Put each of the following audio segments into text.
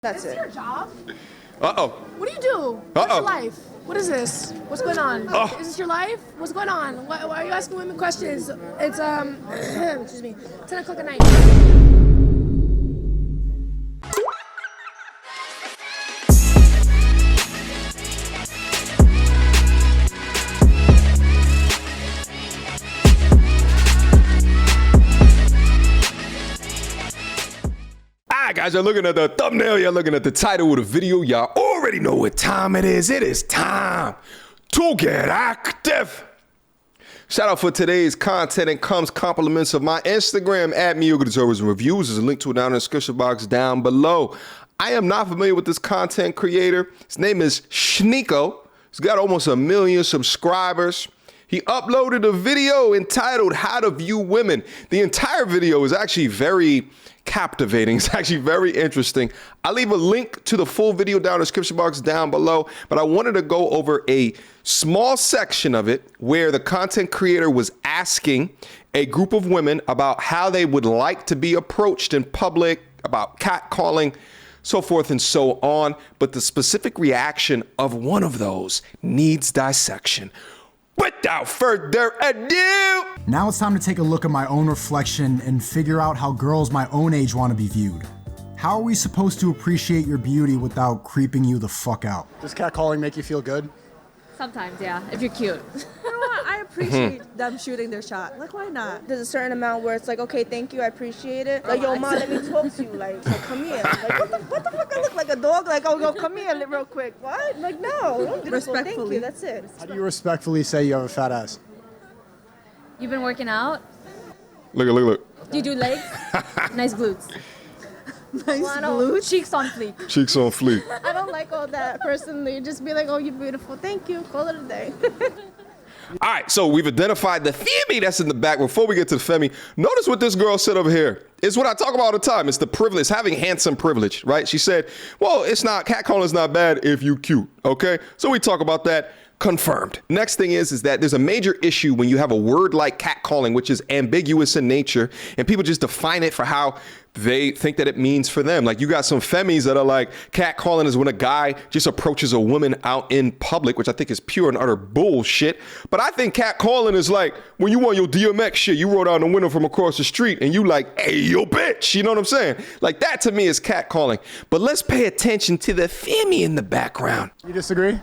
That's it. Your job? Uh-oh. What do you do? What's your life? What is this? What's going on? Is this your life? What's going on? Why are you asking women questions? It's excuse me, 10 o'clock at night. Guys, you're looking at the thumbnail, you're looking at the title of the video, y'all already know what time it is. It is time to get active. Shout out for today's content and comes compliments of my Instagram at Mediocre and Reviews. There's a link to it down in the description box down below. I am not familiar with this content creator. His name is Schneeko. He's got almost 1 million subscribers. He uploaded a video entitled How to View Women. The entire video is actually very captivating. It's actually very interesting. I'll leave a link to the full video down in the description box down below, but I wanted to go over a small section of it where the content creator was asking a group of women about how they would like to be approached in public, about catcalling, so forth and so on. But the specific reaction of one of those needs dissection. Without further ado, now it's time to take a look at my own reflection and figure out how girls my own age want to be viewed. How are we supposed to appreciate your beauty without creeping you the fuck out? Does catcalling make you feel good? Sometimes, yeah, if you're cute. You know what? I appreciate them shooting their shot. Like, why not? There's a certain amount where it's like, okay, thank you, I appreciate it. Like, yo, mom, let me talk to you. Like, come here. Like, what the fuck? I look like a dog? Like, oh, yo, come here real quick. What? Like, no. Don't do this. Thank Respectfully. you. That's it. How do you respectfully say you have a fat ass? You've been working out? look. Do you do legs? Nice glutes. Nice Glutes? Cheeks on fleek. Cheeks on fleek. I don't like all that personally. Just be like, oh, you're beautiful. Thank you. Call it a day. All right, so we've identified the Femi that's in the back. Before we get to the Femi, notice what this girl said over here. It's what I talk about all the time. It's the privilege, having handsome privilege, right? She said, well, catcalling is not bad if you cute, okay? So we talk about that. Confirmed. Next thing is that there's a major issue when you have a word like catcalling, which is ambiguous in nature, and people just define it for how they think that it means for them. Like, you got some femmies that are like, catcalling is when a guy just approaches a woman out in public, which I think is pure and utter bullshit. But I think catcalling is like when you on your DMX shit, you roll down the window from across the street and you like, hey, yo, bitch. You know what I'm saying? Like, that to me is catcalling. But let's pay attention to the Femi in the background. You disagree?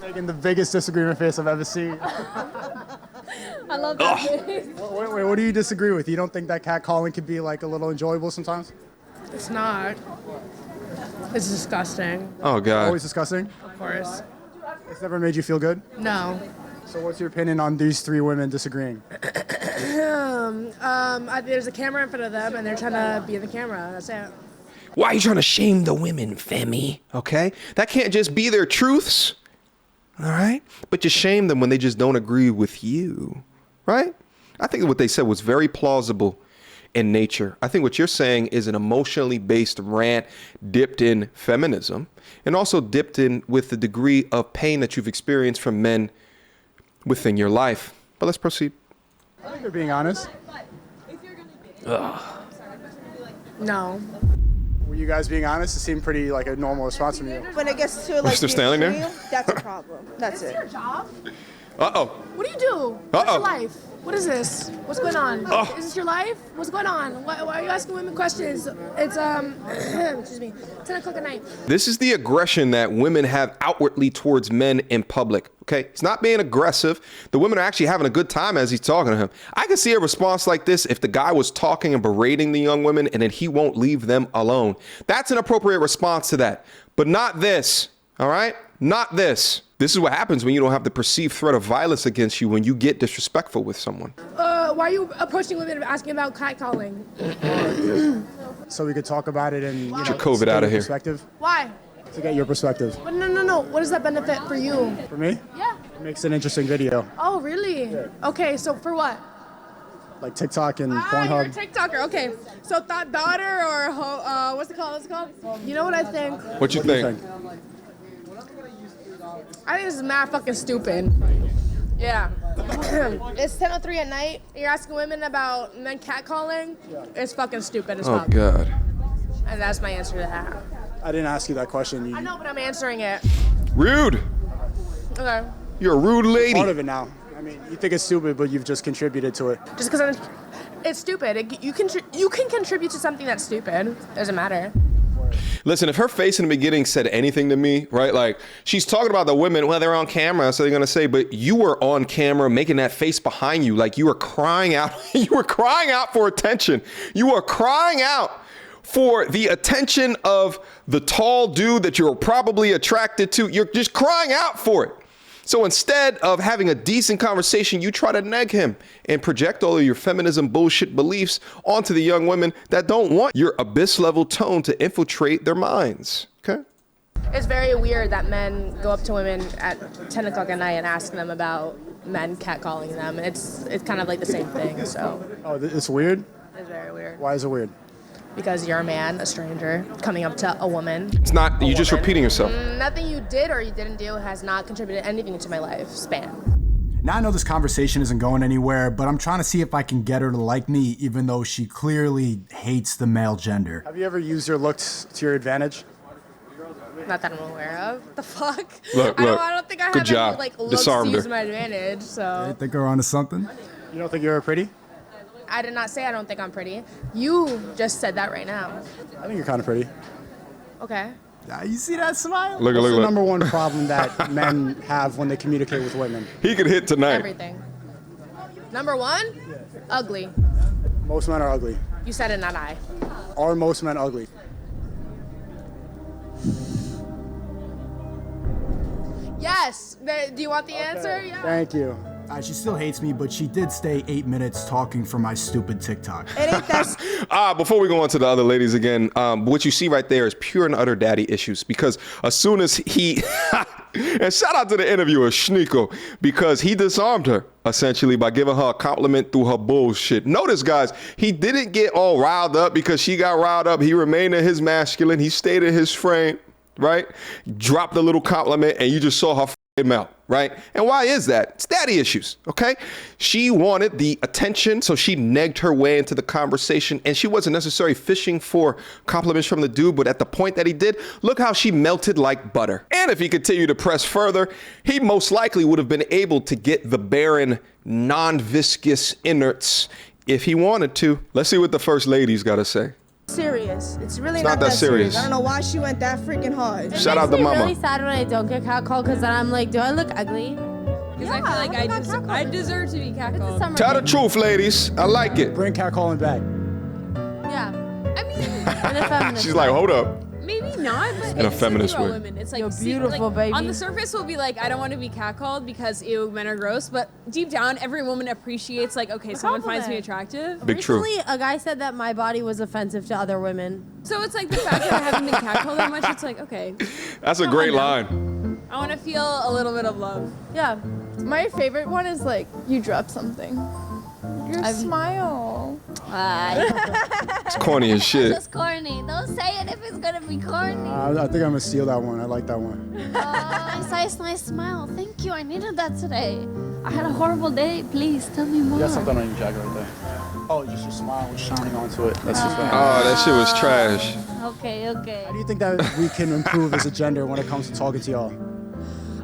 Making the biggest disagreement face I've ever seen. I love that face. Wait, what do you disagree with? You don't think that catcalling could be like a little enjoyable sometimes? It's not. It's disgusting. Oh, God. Always disgusting? Of course. It's never made you feel good? No. So what's your opinion on these three women disagreeing? There's a camera in front of them, and they're trying to be in the camera. That's it. Why are you trying to shame the women, Femi? Okay? That can't just be their truths. All right? But you shame them when they just don't agree with you, right? I think what they said was very plausible in nature. I think what you're saying is an emotionally based rant dipped in feminism and also dipped in with the degree of pain that you've experienced from men within your life. But let's proceed. I think they're being honest. No. Were you guys being honest? It seemed pretty like a normal response from you. When it gets to like still the standing there? extreme, that's a problem. That's it. Your job? Uh-oh. What do you do? What's your life? What is this? What's going on? Is this your life? What's going on? Why are you asking women questions? It's excuse me, 10 o'clock at night. This is the aggression that women have outwardly towards men in public. Okay, he's not being aggressive. The women are actually having a good time as he's talking to him. I can see a response like this if the guy was talking and berating the young women and then he won't leave them alone. That's an appropriate response to that, but not this. All right, not this. This is what happens when you don't have the perceived threat of violence against you when you get disrespectful with someone. Why are you approaching women and asking about catcalling? So we could talk about it and Get your COVID out of here. Perspective. Why? To get your perspective. But no. What does that benefit for you? For me? Yeah. It makes an interesting video. Oh, really? Yeah. Okay, so for what? Like TikTok and You're a Pornhub. TikToker. Okay. So thought daughter or what's it called? You know what I think? What you think? I think this is mad fucking stupid. Yeah. It's 10:03 at night. You're asking women about men catcalling. It's fucking stupid as fuck. Oh, God. And that's my answer to that. I didn't ask you that question. I know, but I'm answering it. Rude. Okay. You're a rude lady. Part of it now. I mean, you think it's stupid, but you've just contributed to it. Just because it's stupid. You can contribute to something that's stupid. Doesn't matter. Listen, if her face in the beginning said anything to me, right? Like, she's talking about the women, well, they're on camera, so they're gonna say, but you were on camera making that face behind you, like you were crying out. You were crying out for attention. You were crying out for the attention of the tall dude that you're probably attracted to. You're just crying out for it. So instead of having a decent conversation, you try to neg him and project all of your feminism bullshit beliefs onto the young women that don't want your abyss level tone to infiltrate their minds. Okay? It's very weird that men go up to women at 10 o'clock at night and ask them about men catcalling them. It's kind of like the same thing, so. Oh, it's weird? It's very weird. Why is it weird? Because you're a man, a stranger, coming up to a woman. It's not, you're just repeating yourself. Nothing you did or you didn't do has not contributed anything to my lifespan. Now I know this conversation isn't going anywhere, but I'm trying to see if I can get her to like me, even though she clearly hates the male gender. Have you ever used your looks to your advantage? Not that I'm aware of. The fuck? Look, I don't think I have any like looks to Disarmed use her. my advantage, so. I think we're onto something. You don't think you're pretty? I did not say I don't think I'm pretty. You just said that right now. I think you're kind of pretty. Okay. You see that smile? Look, What's look, the look. number one problem that men have when they communicate with women? He could hit tonight. Everything. Number one, ugly. Most men are ugly. You said it, not I. Are most men ugly? Yes. Do you want the answer? Yeah. Thank you. She still hates me, but she did stay 8 minutes talking for my stupid TikTok. It ain't that. Before we go on to the other ladies again, what you see right there is pure and utter daddy issues, because as soon as he, and shout out to the interviewer, Schneeko, because he disarmed her essentially by giving her a compliment through her bullshit. Notice, guys, he didn't get all riled up because she got riled up. He remained in his masculine. He stayed in his frame, right? Dropped a little compliment and you just saw her mouth, right? And why is that? It's daddy issues, okay? She wanted the attention, so she negged her way into the conversation, and she wasn't necessarily fishing for compliments from the dude, but at the point that he did, look how she melted like butter. And if he continued to press further, he most likely would have been able to get the barren, non-viscous innards if he wanted to. Let's see what the first lady's got to say. Serious. It's really It's not that serious. serious. I don't know why she went that freaking hard. Shout out to It mama. makes me really sad when I don't get catcalled because then I'm like, do I look ugly? Because I feel like I deserve to be catcalled. Summer Tell the thing. truth, ladies. I like it. Bring catcalling back. Yeah. I mean, In a feminist She's like, way. hold up. maybe not, but In a it's feminist different way. about women. It's like You're see, beautiful, like, baby. On the surface, we'll be like, I don't want to be catcalled because ew, men are gross. But deep down, every woman appreciates like, okay, someone finds me compliment. attractive. Big true. Recently, a guy said that my body was offensive to other women. So it's like the fact that I haven't been catcalled that much. It's like, okay, That's a great line. I want to feel a little bit of love. Yeah. My favorite one is like, you drop something. Your smile. It's corny as shit. It's corny. Don't say it if it's gonna be corny. I think I'm gonna steal that one. I like that one. Nice smile. Thank you. I needed that today. I had a horrible day. Please tell me more. You got something on your jacket right there. Oh, just your smile was shining onto it. That's just Oh, that shit was trash. Okay. How do you think that we can improve as a gender when it comes to talking to y'all?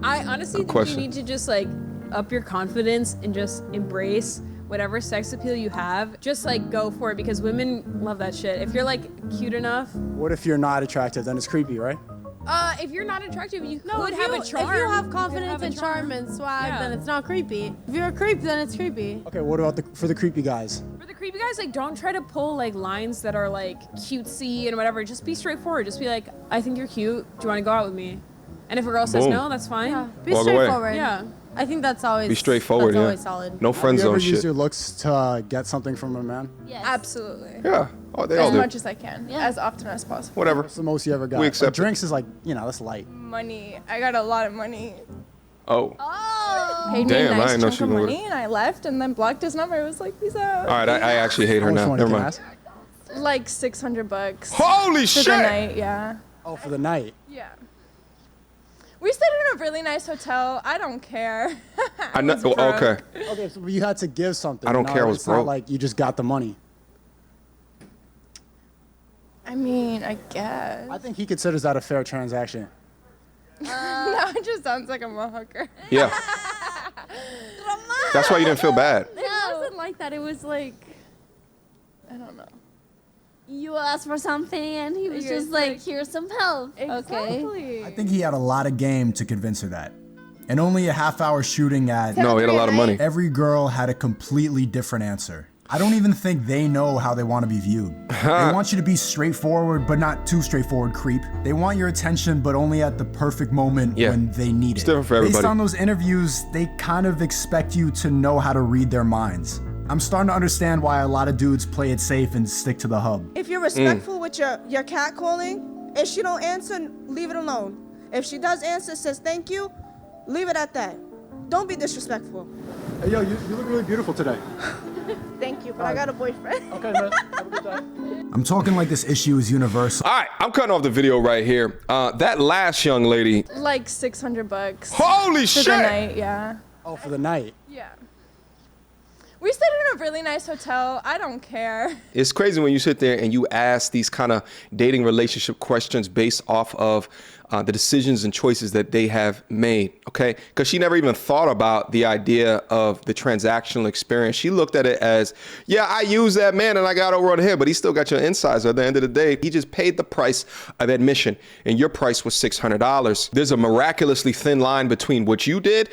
I honestly think question. you need to just like up your confidence and just embrace whatever sex appeal you have. Just like go for it because women love that shit. If you're like cute enough, What if you're not attractive? Then it's creepy, right? if you're not attractive, you No, could have a charm. If you have could confidence have a and charm and swag, Yeah. then it's not creepy. If you're a creep, then it's creepy. Okay, what about for the creepy guys? For the creepy guys, like don't try to pull like lines that are like cutesy and whatever. Just be straightforward. Just be like, I think you're cute. Do you want to go out with me? And if a girl says Boom. no, that's fine. Yeah. Be Walk away. straightforward. Yeah. I think that's always Be straightforward, that's yeah. always solid. No friend Have you ever zone used shit. your looks to get something from a man? Yes. Absolutely. Yeah. Oh, they all As do. much as I can. Yeah. As often as possible. Whatever. What's the most you ever got? We accept Like, drinks is like, that's light. Money. I got a lot of money. Oh. Oh. Paid Damn, me a I nice didn't know chunk she of was gonna- money and I left and then blocked his number. It was like, peace out. All right, I actually hate her How much now. money Never can I mind. ask? Like $600. Holy for shit! the night, yeah. Oh, for the night. Yeah. We stayed in a really nice hotel. I don't care. I know. was broke. Okay. Okay, so you had to give something. I don't care, I was It's not broke. like you just got the money. I mean, I guess. I think he considers that a fair transaction. Now it just sounds like I'm a hooker. Yeah. That's why you didn't feel bad. It wasn't like that. It was like, I don't know. you asked for something and he was You're just like, here's some help. Okay. Exactly. I think he had a lot of game to convince her that. And only a half-hour shooting at No, he had a lot of money. every girl had a completely different answer. I don't even think they know how they want to be viewed. They want you to be straightforward, but not too straightforward, creep. They want your attention, but only at the perfect moment when they need it. It's different for everybody. Based on those interviews, they kind of expect you to know how to read their minds. I'm starting to understand why a lot of dudes play it safe and stick to the hub. If you're respectful with your catcalling, if she don't answer, leave it alone. If she does answer, says thank you, leave it at that. Don't be disrespectful. Hey, yo, you look really beautiful today. Thank you, but I got a boyfriend. Okay, man. Have a good time. I'm talking like this issue is universal. All right, I'm cutting off the video right here. That last young lady. Like $600. Holy for shit! the night, yeah. Oh, for the night. Yeah. We stayed in a really nice hotel. I don't care. It's crazy when you sit there and you ask these kind of dating relationship questions based off of the decisions and choices that they have made, okay? Because she never even thought about the idea of the transactional experience. She looked at it as, yeah, I used that man and I got over on him, but he still got your insides. At the end of the day, he just paid the price of admission and your price was $600. There's a miraculously thin line between what you did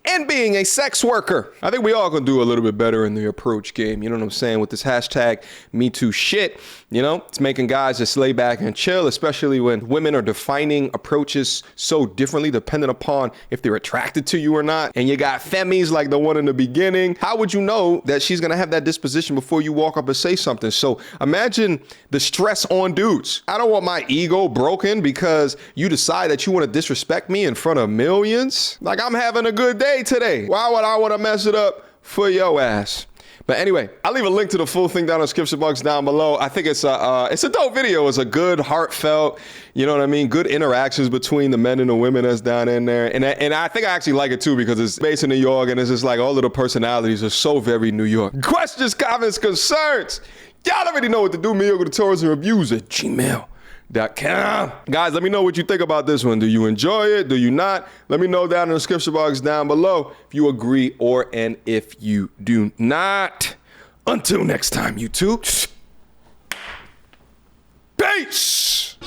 and being a sex worker. I think we all can do a little bit better in the approach game. You know what I'm saying? With this hashtag #MeToo shit, you know, it's making guys just lay back and chill, especially when women are defining approaches so differently depending upon if they're attracted to you or not. And you got femmies like the one in the beginning. How would you know that she's gonna have that disposition before you walk up and say something? So imagine the stress on dudes. I don't want my ego broken because you decide that you want to disrespect me in front of millions. Like, I'm having a good day today. Why would I want to mess it up for your ass? But anyway, I'll leave a link to the full thing down in the description box down below. I think it's a dope video. It's a good, heartfelt, you know what I mean? Good interactions between the men and the women that's down in there. And I think I actually like it too because it's based in New York and it's just like all of the personalities are so very New York. Questions, comments, concerns. Y'all already know what to do. Mediocre tutorials and reviews at gmail.com. Guys, let me know what you think about this one. Do you enjoy it? Do you not? Let me know down in the description box down below if you agree and if you do not. Until next time, YouTube. Peace!